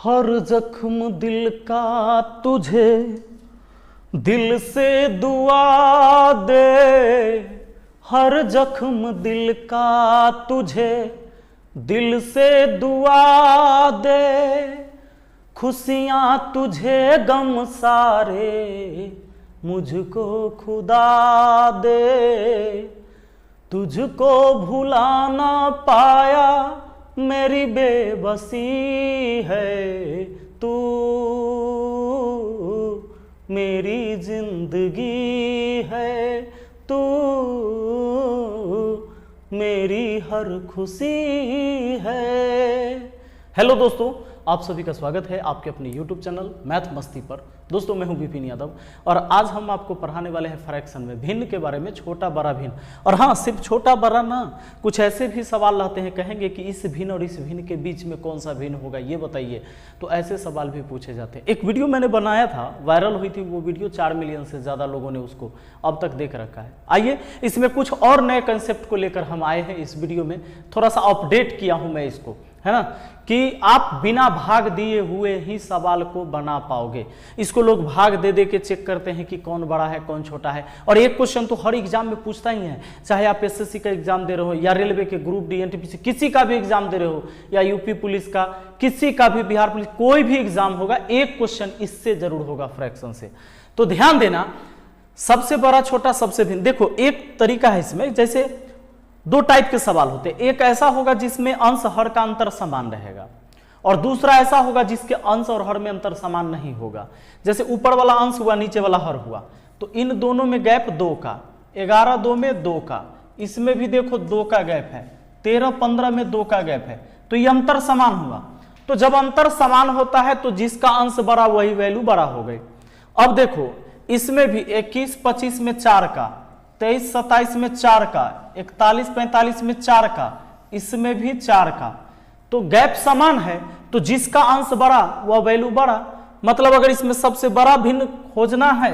हर जख्म दिल का तुझे दिल से दुआ दे, हर जख्म दिल का तुझे दिल से दुआ दे, खुशियां तुझे गम सारे मुझको खुदा दे, तुझको भुला ना पाया मेरी बेबसी है तू, मेरी जिंदगी है तू, मेरी हर खुशी है। हेलो दोस्तों, आप सभी का स्वागत है आपके अपने YouTube चैनल मैथ मस्ती पर। दोस्तों मैं हूं विपिन यादव और आज हम आपको पढ़ाने वाले हैं फ्रैक्शन में भिन्न के बारे में, छोटा बड़ा भिन्न। और हाँ, सिर्फ छोटा बड़ा ना, कुछ ऐसे भी सवाल रहते हैं, कहेंगे कि इस भिन्न और इस भिन्न के बीच में कौन सा भिन्न होगा ये बताइए, तो ऐसे सवाल भी पूछे जाते हैं। एक वीडियो मैंने बनाया था, वायरल हुई थी वो वीडियो, 4 मिलियन से ज़्यादा लोगों ने उसको अब तक देख रखा है। आइए इसमें कुछ और नए कंसेप्ट को लेकर हम आए हैं इस वीडियो में, थोड़ा सा अपडेट किया हूँ मैं इसको, है ना, कि आप बिना भाग दिए हुए ही सवाल को बना पाओगे। इसको लोग भाग दे दे के चेक करते हैं कि कौन बड़ा है कौन छोटा है, और एक क्वेश्चन तो हर एग्जाम में पूछता ही है, चाहे आप एसएससी का एग्जाम दे रहे हो या रेलवे के ग्रुप डी एनटीपीसी किसी का भी एग्जाम दे रहे हो या यूपी पुलिस का, किसी का भी, बिहार पुलिस, कोई भी एग्जाम होगा, एक क्वेश्चन इससे जरूर होगा फ्रैक्शन से। तो ध्यान देना, सबसे बड़ा छोटा सबसे भिन्न। देखो एक तरीका है इसमें, जैसे दो टाइप के सवाल होते हैं, एक ऐसा होगा जिसमें अंश हर का अंतर समान रहेगा, और दूसरा ऐसा होगा जिसके अंश और हर में अंतर समान नहीं होगा। जैसे ऊपर वाला अंश हुआ, नीचे वाला हर हुआ, तो इन दोनों में गैप 2 का, 11 2 में 2 का, इसमें भी देखो 2 का गैप है, 13 15 में 2 का गैप है, तो ये अंतर समान हुआ। तो जब अंतर समान होता है तो जिसका अंश बड़ा वही वैल्यू बड़ा हो गई। अब देखो इसमें भी 21 25 में 4 का, 23 27 में 4 का, 41 45 में 4 का, इसमें भी 4 का, तो गैप समान है, तो जिसका अंश बड़ा वह वैल्यू बड़ा। मतलब अगर इसमें सबसे बड़ा भिन्न खोजना है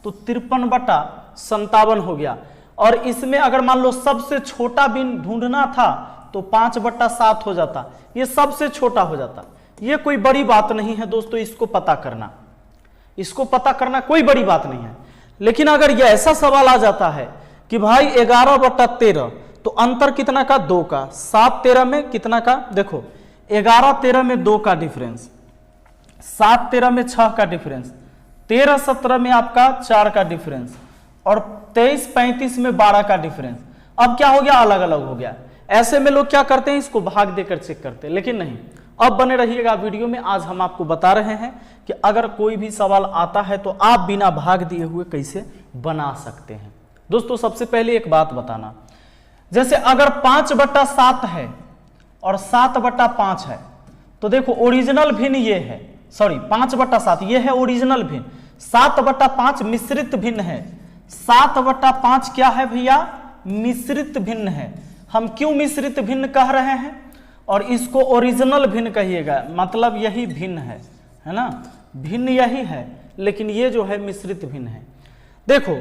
तो 53/57 हो गया, और इसमें अगर मान लो सबसे छोटा भिन्न ढूंढना था तो 5/7 हो जाता, ये सबसे छोटा हो जाता। ये कोई बड़ी बात नहीं है दोस्तों, इसको पता करना, इसको पता करना कोई बड़ी बात नहीं है। लेकिन अगर यह ऐसा सवाल आ जाता है कि भाई 11/13, तो अंतर कितना का, 2 का, 7 13 में कितना का, देखो 11 13 में 2 का डिफरेंस, 7 13 में 6 का डिफरेंस, 13 17 में आपका 4 का डिफरेंस, और 23 35 में 12 का डिफरेंस। अब क्या हो गया, अलग अलग हो गया। ऐसे में लोग क्या करते हैं, इसको भाग देकर चेक करते हैं, लेकिन नहीं। अब बने रहिएगा वीडियो में, आज हम आपको बता रहे हैं कि अगर कोई भी सवाल आता है तो आप बिना भाग दिए हुए कैसे बना सकते हैं। दोस्तों सबसे पहले एक बात बताना, जैसे अगर 5/7 है और 7/5 है, तो देखो ओरिजिनल भिन्न ये है, सॉरी 5/7 ये है ओरिजिनल भिन्न, 7/5 मिश्रित भिन्न है। 7/5 क्या है भैया, मिश्रित भिन्न है। हम क्यों मिश्रित भिन्न कह रहे हैं, और इसको ओरिजिनल भिन्न कहिएगा, मतलब यही भिन्न है ना, भिन्न यही है, लेकिन ये जो है मिश्रित भिन्न है। देखो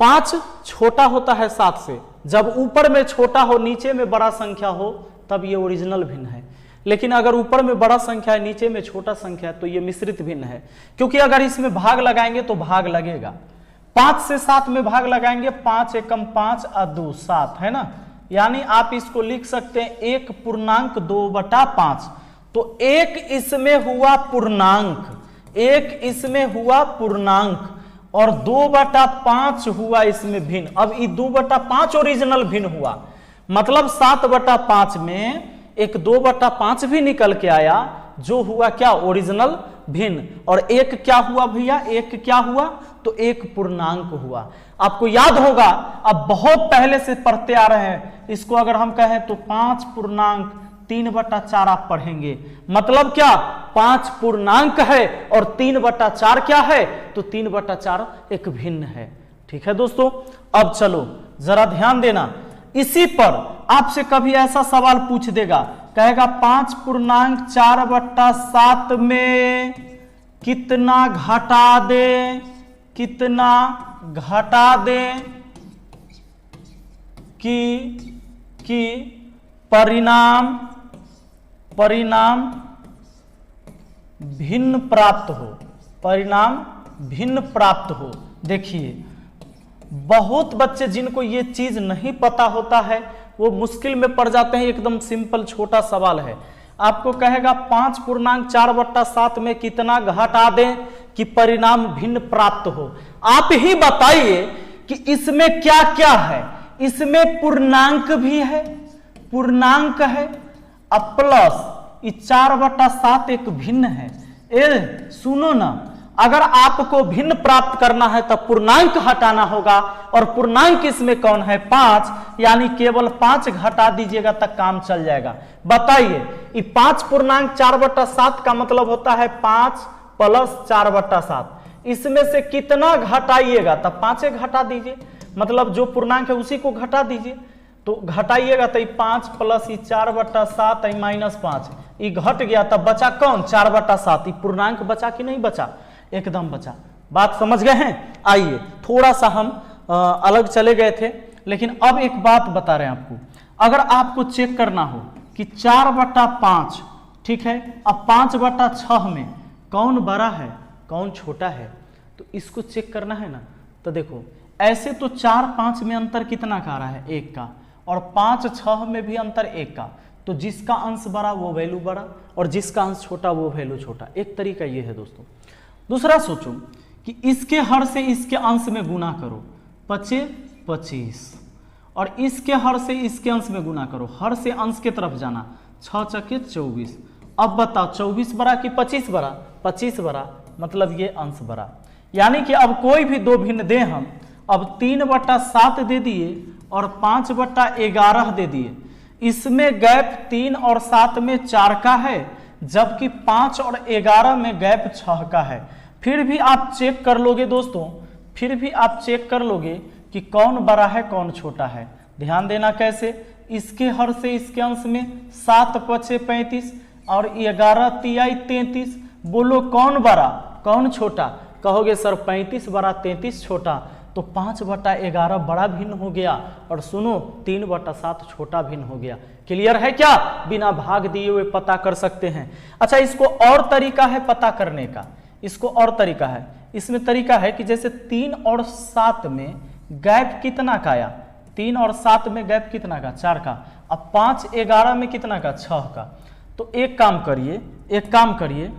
5 छोटा होता है 7 से, जब ऊपर में छोटा हो नीचे में बड़ा संख्या हो तब ये ओरिजिनल भिन्न है। लेकिन अगर ऊपर में बड़ा संख्या है नीचे में छोटा संख्या है तो ये मिश्रित भिन्न है, क्योंकि अगर इसमें भाग लगाएंगे तो भाग लगेगा। 5 से 7 में भाग लगाएंगे, 5 एकम 5 और 2 7, है ना, यानी आप इसको लिख सकते हैं 1/2/5। तो एक इसमें हुआ पूर्णांक, एक इसमें हुआ पूर्णांक, और 2/5 हुआ इसमें भिन्न। अब ये 2/5 ओरिजिनल भिन्न हुआ, मतलब 7/5 में एक 2/5 भी निकल के आया, जो हुआ क्या, ओरिजिनल भिन्न। और एक क्या हुआ भैया, एक क्या हुआ, तो एक पूर्णांक हुआ। आपको याद होगा, अब बहुत पहले से पढ़ते आ रहे हैं इसको, अगर हम कहें तो 5 पूर्णांक 3/4 आप पढ़ेंगे, मतलब क्या, 5 पूर्णांक है और 3/4 क्या है, तो 3/4 एक भिन्न है। ठीक है दोस्तों, अब चलो जरा ध्यान देना, इसी पर आपसे कभी ऐसा सवाल पूछ देगा, कहेगा 5 पूर्णांक 4/7 में कितना घटा दे, कितना घटा दे कि परिणाम भिन्न प्राप्त हो, परिणाम भिन्न प्राप्त हो। देखिए बहुत बच्चे जिनको ये चीज नहीं पता होता है वो मुश्किल में पड़ जाते हैं। एकदम सिंपल छोटा सवाल है, आपको कहेगा 5.4/7 में कितना घटा दें कि परिणाम भिन्न प्राप्त हो। आप ही बताइए कि इसमें क्या क्या है। इसमें पूर्णांक भी है, पूर्णांक है, अब प्लस 4/7 एक भिन्न है। सुनो ना, अगर आपको भिन्न प्राप्त करना है तब पूर्णांक हटाना होगा, और पूर्णांक इसमें कौन है? 5, यानी केवल 5 घटा दीजिएगा तक काम चल जाएगा। बताइए, ये 5 पूर्णांक 4/7 का मतलब होता है 5 + 4/7। इसमें से कितना घटाइएगा तब 5 घटा दीजिए, मतलब जो पूर्णांक है उसी को घटा दीजिए। तो घटाइएगा तो 5 + 4/7 -5, ये घट गया, तब बचा कौन? 4/7। ये पूर्णांक बचा कि नहीं बचा? एकदम बचा। बात समझ गए हैं? आइए थोड़ा सा हम अलग चले गए थे, लेकिन अब एक बात बता रहे हैं आपको। अगर आपको चेक करना हो कि 4/5, ठीक है, अब 5/6 में कौन बड़ा है कौन छोटा है, तो इसको चेक करना है ना। तो देखो ऐसे तो 4-5 में अंतर कितना का आ रहा है? 1 का, और 5-6 में भी अंतर 1 का। तो जिसका अंश बड़ा वो वैल्यू बड़ा, और जिसका अंश छोटा वो वैल्यू छोटा। एक तरीका ये है दोस्तों। दूसरा सोचो कि इसके हर से इसके अंश में गुना करो, 25, और इसके हर से इसके अंश में गुना करो, हर से अंश के तरफ जाना, 6 × 24। अब बताओ 24 बड़ा कि 25 बड़ा? 25 बड़ा, मतलब ये अंश बड़ा। यानी कि अब कोई भी दो भिन्न दें हम, अब 3/7 दे दिए और 5/11 दे दिए। इसमें गैप 3 और 7 में 4 का है, जबकि 5 और 11 में गैप 6 का है। फिर भी आप चेक कर लोगे दोस्तों, फिर भी आप चेक कर लोगे कि कौन बड़ा है कौन छोटा है। ध्यान देना कैसे? इसके हर से इसके अंश में 7 × 5 = 35 और 11 × 3 = 33। बोलो कौन बड़ा कौन छोटा? कहोगे सर 35 बड़ा 33 छोटा, तो 5/11 बड़ा भिन्न हो गया, और सुनो 3/7 छोटा भिन्न हो गया। क्लियर है क्या? बिना भाग दिए हुए पता कर सकते हैं। अच्छा, इसको और तरीका है पता करने का, इसको और तरीका है। इसमें तरीका है कि जैसे 3 और 7 में गैप कितना का आया? 3 और 7 में गैप कितना का? 4 का। अब 5-11 में कितना का? 6 का। तो एक काम करिए,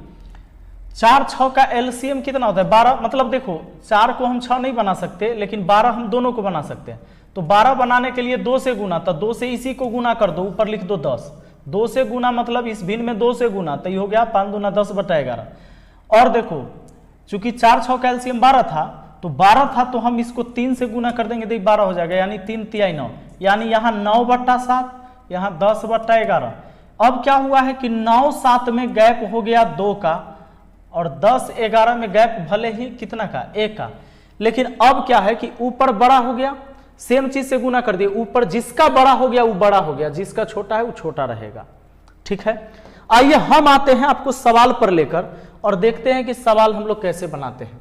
4-6 का एलसीएम कितना होता है? 12। मतलब देखो 4 को हम 6 नहीं बना सकते, लेकिन 12 हम दोनों को बना सकते हैं। तो 12 बनाने के लिए 2 से गुना, तो 2 से इसी को गुना कर दो, ऊपर लिख दो 10। 2 से गुना मतलब इस भिन्न में 2 से गुना, तो ये हो गया 5 दूना 10/11। और देखो चूंकि 4-6 का एलसीएम 12 था, तो 12 था तो हम इसको 3 से गुना कर देंगे तो 12 हो जाएगा, यानी 3 × 3 = 9, यानी यहाँ 9/7, यहाँ 10/11। अब क्या हुआ है कि 9-7 में गैप हो गया 2 का, और 10-11 में गैप भले ही कितना का? 1 का। लेकिन अब क्या है कि ऊपर बड़ा हो गया, सेम चीज से गुना कर दिए, ऊपर जिसका बड़ा हो गया वो बड़ा हो गया, जिसका छोटा है वो छोटा रहेगा। ठीक है, आइए हम आते हैं आपको सवाल पर लेकर और देखते हैं कि सवाल हम लोग कैसे बनाते हैं।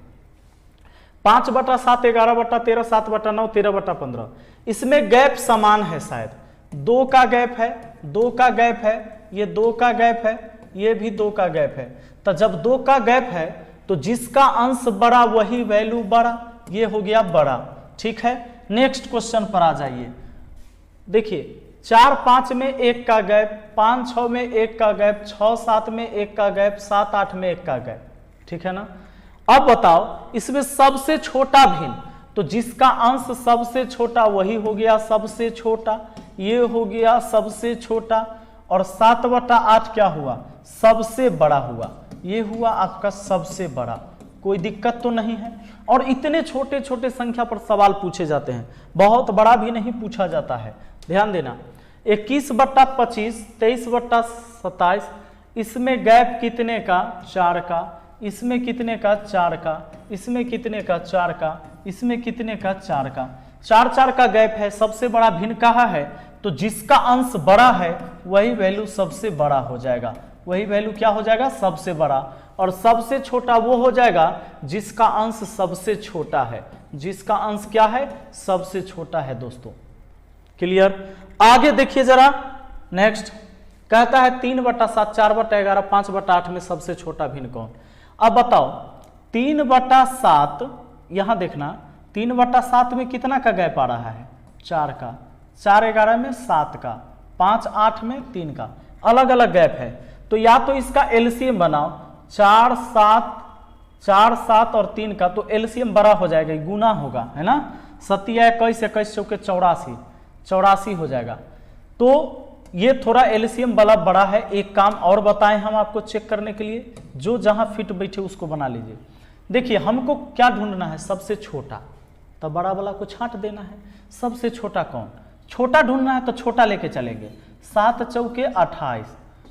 5/7 11/13 7/9 13/15। इसमें गैप समान है, शायद 2 का गैप है, 2 का गैप है, ये 2 का गैप है, ये भी 2 का गैप है। तो जब 2 का गैप है तो जिसका अंश बड़ा वही वैल्यू बड़ा, ये हो गया बड़ा। ठीक है, नेक्स्ट क्वेश्चन पर आ जाइए। देखिए 4-5 में 1 का गैप, 5-6 में 1 का गैप, 6-7 में 1 का गैप, 7-8 में 1 का गैप। ठीक है ना। अब बताओ इसमें सबसे छोटा भिन्न, तो जिसका अंश सबसे छोटा वही हो गया सबसे छोटा, ये हो गया सबसे छोटा, और 7/8 क्या हुआ? सबसे बड़ा हुआ, ये हुआ आपका सबसे बड़ा। कोई दिक्कत तो नहीं है। और इतने छोटे छोटे संख्या पर सवाल पूछे जाते हैं, बहुत बड़ा भी नहीं पूछा जाता है। ध्यान देना, 21/25 23/27, इसमें गैप कितने का? 4 का। इसमें कितने का? 4 का। इसमें कितने का? 4 का। इसमें कितने का? 4 का। 4-4 का गैप है, सबसे बड़ा भिन्न कहा है, तो जिसका अंश बड़ा है वही वैल्यू सबसे बड़ा हो जाएगा। वही वैल्यू क्या हो जाएगा? सबसे बड़ा। और सबसे छोटा वो हो जाएगा जिसका अंश सबसे छोटा है। जिसका अंश क्या है? सबसे छोटा है दोस्तों। क्लियर? आगे देखिए जरा नेक्स्ट कहता है 3/7, 4/11, 5/8 में सबसे छोटा भिन्न कौन। अब बताओ 3/7, यहां देखना 3/7 में कितना का गैप आ रहा है, 4 का, 4/11 में 7 का, 5/8 में 3 का, अलग अलग गैप है। तो या तो इसका एलसीएम बनाओ, 4 7 और 3 का, तो एलसीएम बड़ा हो जाएगा, गुना होगा, है ना। 7 21, 21 चौके 84, 84 हो जाएगा। तो ये थोड़ा एलसीएम वाला बड़ा है। एक काम और बताएं हम आपको चेक करने के लिए, जो जहां फिट बैठे उसको बना लीजिए। देखिए हमको क्या ढूंढना है, सबसे छोटा, तो बड़ा वाला को छांट देना है। सबसे छोटा कौन, छोटा ढूंढना है तो छोटा लेके चलेंगे, 7 चौके 28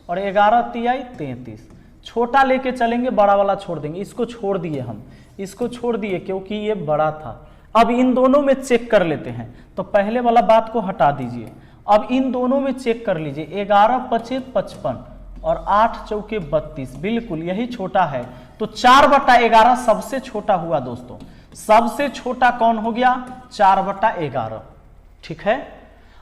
और 11 तिहाई 33, छोटा लेके चलेंगे, बड़ा वाला छोड़ देंगे। इसको छोड़ दिए हम, इसको छोड़ दिए क्योंकि ये बड़ा था। अब इन दोनों में चेक कर लेते हैं, तो पहले वाला बात को हटा दीजिए। अब इन दोनों में चेक कर लीजिए, 11 5 55 और 8 चौके 32, बिल्कुल यही छोटा है। तो 4/11 सबसे छोटा हुआ दोस्तों। सबसे छोटा कौन हो गया, 4/11, ठीक है।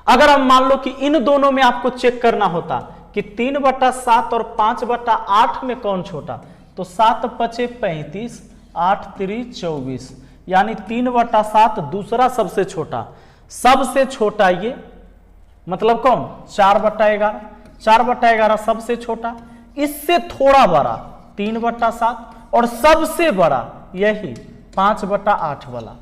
अगर हम मान लो कि इन दोनों में आपको चेक करना होता कि 3/7 और 5/8 में कौन छोटा, तो 7 5 35, 8 3 24, यानी 3/7 दूसरा सबसे छोटा। सबसे छोटा ये मतलब कौन, 4/11, 4/11 सबसे छोटा, इससे थोड़ा बड़ा 3/7 और सबसे बड़ा यही 5/8 वाला।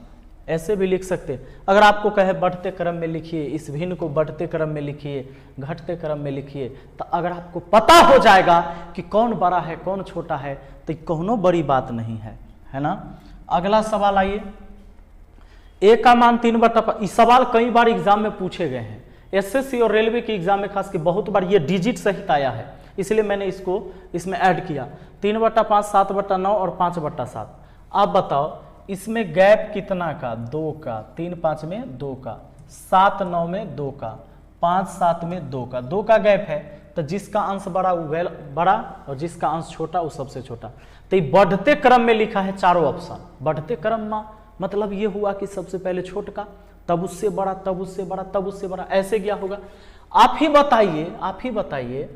ऐसे भी लिख सकते। अगर आपको कहे बढ़ते क्रम में लिखिए, इस भिन्न को बढ़ते क्रम में लिखिए, घटते क्रम में लिखिए, तो अगर आपको पता हो जाएगा कि कौन बड़ा है कौन छोटा है, तो कोनो बड़ी बात नहीं है, है ना। अगला सवाल आइए, ए का मान 3/5। इस सवाल कई बार एग्जाम में पूछे गए हैं, एसएससी और रेलवे के एग्जाम में खास के बहुत बार ये डिजिट सहित आया है, इसलिए मैंने इसको इसमें ऐड किया। 3/5, 7/9 और 5/7। आप बताओ इसमें गैप कितना का, 2 का, 3 5 में 2 का, 7 9 में 2 का, 5 7 में 2 का, 2 का गैप है। तो जिसका अंश बड़ा वो बड़ा और जिसका अंश छोटा वो सबसे छोटा। तो ये बढ़ते क्रम में लिखा है चारों ऑप्शन। बढ़ते क्रम में मतलब ये हुआ कि सबसे पहले छोटा, तब उससे बड़ा, तब उससे बड़ा, तब उससे बड़ा, ऐसे क्या होगा। आप ही बताइए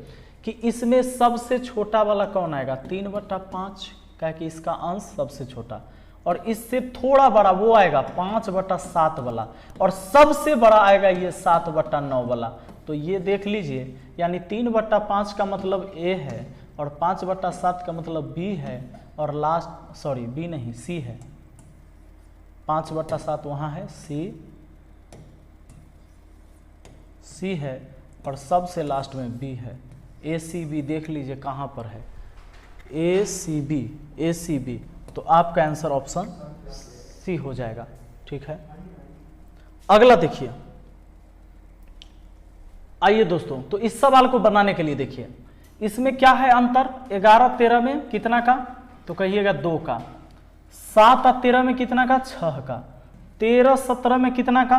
कि इसमें सबसे छोटा वाला कौन आएगा, 3/5, क्या कि इसका अंश सबसे छोटा, और इससे थोड़ा बड़ा वो आएगा 5/7 वाला, और सबसे बड़ा आएगा ये 7/9 वाला। तो ये देख लीजिए, यानी 3/5 का मतलब ए है और 5/7 का मतलब बी है, और लास्ट सॉरी बी नहीं सी है, 5/7 वहाँ है, सी है, और सबसे लास्ट में बी है। ए सी बी देख लीजिए कहाँ पर है, ए सी बी, तो आपका आंसर ऑप्शन सी हो जाएगा, ठीक है। अगला देखिए, आइए दोस्तों, तो इस सवाल को बनाने के लिए देखिए इसमें क्या है अंतर। 11 13 में कितना का, तो कहिएगा 2 का। 7 और 13 में कितना का, 6 का। 13 17 में कितना का,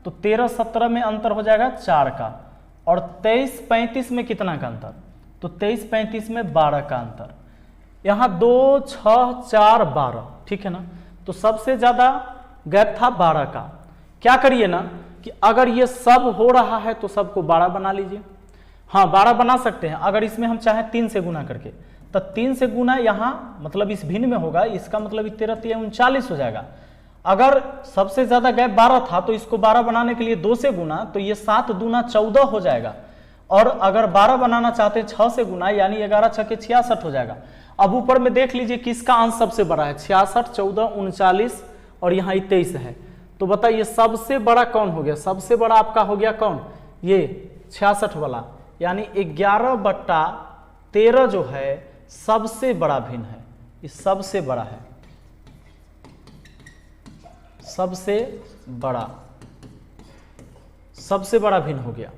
तो 13 17 में अंतर हो जाएगा 4 का। और 23 35 में कितना का अंतर, तो 23 35 में 12 का अंतर। यहाँ 2 6 4 12, ठीक है ना। तो सबसे ज्यादा गैप था 12 का। क्या करिए ना कि अगर ये सब हो रहा है तो सबको 12 बना लीजिए। हाँ 12 बना सकते हैं, अगर इसमें हम चाहें 3 से गुना करके, तो 3 से गुना यहाँ मतलब इस भिन्न में होगा, इसका मतलब 13 3 39 हो जाएगा। अगर सबसे ज्यादा गैप 12 था तो इसको 12 बनाने के लिए 2 से गुना, तो ये 7 दूना 14 हो जाएगा। और अगर 12 बनाना चाहते हैं 6 से गुना, यानी 11 6 के 66 हो जाएगा। अब ऊपर में देख लीजिए किसका अंश सबसे बड़ा है, 66 14 39 और यहाँ 23 है। तो बताइए सबसे बड़ा कौन हो गया, सबसे बड़ा आपका हो गया कौन, ये 66 वाला, यानी 11/13 जो है सबसे बड़ा भिन्न है, ये सबसे बड़ा है, सबसे बड़ा भिन्न हो गया।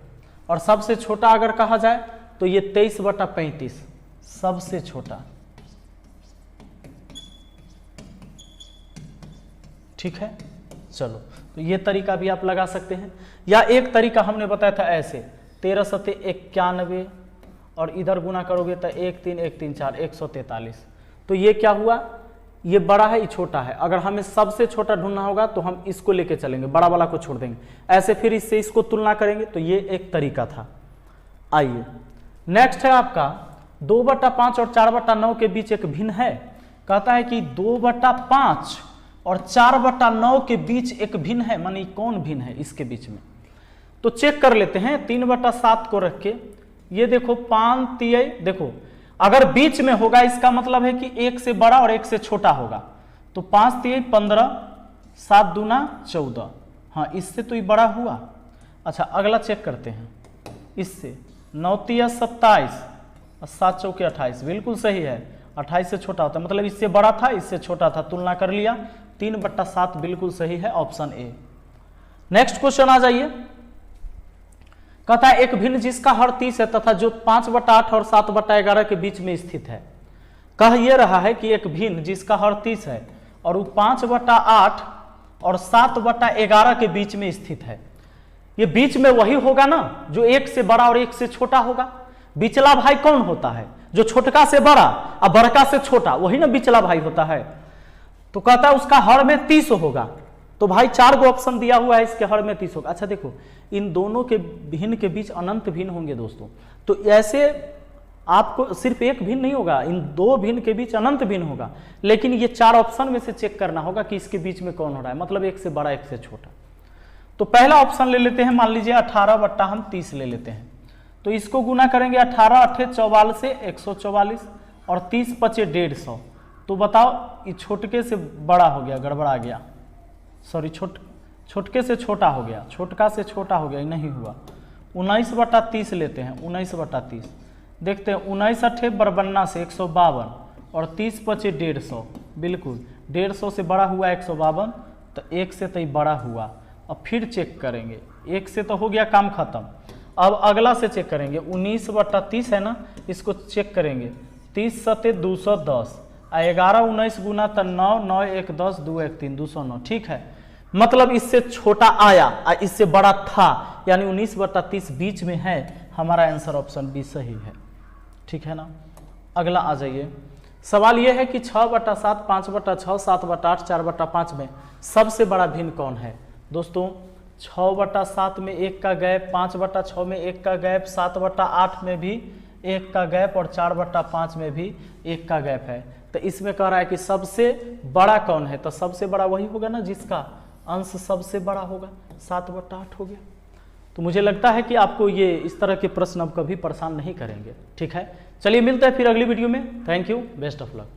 और सबसे छोटा अगर कहा जाए तो ये 23/35 सबसे छोटा, ठीक है। चलो तो ये तरीका भी आप लगा सकते हैं, या एक तरीका हमने बताया था ऐसे 13 सत्ते 91 और इधर गुना करोगे तो 1 3 1 3 4 143। तो ये क्या हुआ, ये बड़ा है ये छोटा है। अगर हमें सबसे छोटा ढूंढना होगा तो हम इसको लेके चलेंगे, बड़ा वाला को छोड़ देंगे, ऐसे फिर इससे इसको तुलना करेंगे। तो ये एक तरीका था। आइए नेक्स्ट है आपका 2/5 और 4/9 के बीच एक भिन्न है। कहता है कि 2/5 और 4/9 के बीच एक भिन्न है, मानी कौन भिन्न है इसके बीच में। तो चेक कर लेते हैं। 3/7 को रख के ये देखो 5 तिहाई, देखो अगर बीच में होगा इसका मतलब है कि एक से बड़ा और एक से छोटा होगा। तो 5 तिहाई 15, 7 दूना 14, हाँ इससे तो ये बड़ा हुआ। अच्छा अगला चेक करते हैं इससे। 9 तिया 27 और 7 चौके 28, बिल्कुल सही है। 28 से छोटा होता है, मतलब इससे बड़ा था इससे छोटा था, तुलना कर लिया। 3/7 बिल्कुल सही है, ऑप्शन ए। नेक्स्ट क्वेश्चन आ जाइए। कहता है एक भिन्न जिसका हर 30 है तथा जो 5/8 और 7/11 के बीच में स्थित है। कह यह रहा है कि एक भिन्न जिसका हर 30 है और वो 5/8 और 7/11 के बीच में स्थित है। ये बीच में वही होगा ना जो एक से बड़ा और एक से छोटा होगा। बिचला भाई कौन होता है? जो छोटका से बड़ा और बड़का से छोटा, वही ना बिचला भाई होता है। तो कहता है उसका हर में 30 होगा। तो भाई 4 गो ऑप्शन दिया हुआ है, इसके हर में 30 होगा। अच्छा देखो इन दोनों के भिन्न के बीच अनंत भिन्न होंगे दोस्तों। तो ऐसे आपको सिर्फ एक भिन्न नहीं होगा, इन 2 भिन्न के बीच अनंत भिन्न होगा। लेकिन ये 4 ऑप्शन में से चेक करना होगा कि इसके बीच में कौन हो रहा है, मतलब एक से बड़ा एक से छोटा। तो पहला ऑप्शन ले लेते हैं, मान लीजिए 18 हम 30 ले लेते हैं। तो इसको गुना करेंगे 18 8 44 से 144 और 30 5 150। तो बताओ ये छोटके से बड़ा हो गया, गड़बड़ा गया, सॉरी छोटके से छोटा हो गया, छोटका से छोटा हो गया, नहीं हुआ। 19/30 लेते हैं। 19/30 देखते हैं। 19 8 बरबन्ना से 152 और 30 5 150, बिल्कुल 150 से बड़ा हुआ 152, तो 1 से तो बड़ा हुआ। अब फिर चेक करेंगे, 1 से तो हो गया काम खत्म। अब अगला से चेक करेंगे। 19/30 है ना, इसको चेक करेंगे। 30 7 210 और 11 19 गुना तो 9 9 1 10 2 1 3 209, ठीक है। मतलब इससे छोटा आया और इससे बड़ा था, यानी 19/30 बीच में है। हमारा आंसर ऑप्शन बी सही है, ठीक है ना। अगला आ जाइए। सवाल यह है कि 6/7 5/6 7/8 4/5 में सबसे बड़ा भिन्न कौन है। दोस्तों 6/7 में 1 का गैप, 5/6 में 1 का गैप, 7/8 में भी 1 का गैप और 4/5 में भी 1 का गैप है। तो इसमें कह रहा है कि सबसे बड़ा कौन है। तो सबसे बड़ा वही होगा ना जिसका अंश सबसे बड़ा होगा, 7/8 हो गया। तो मुझे लगता है कि आपको ये इस तरह के प्रश्न अब कभी परेशान नहीं करेंगे, ठीक है। चलिए मिलते हैं फिर अगली वीडियो में। Thank you, best of luck.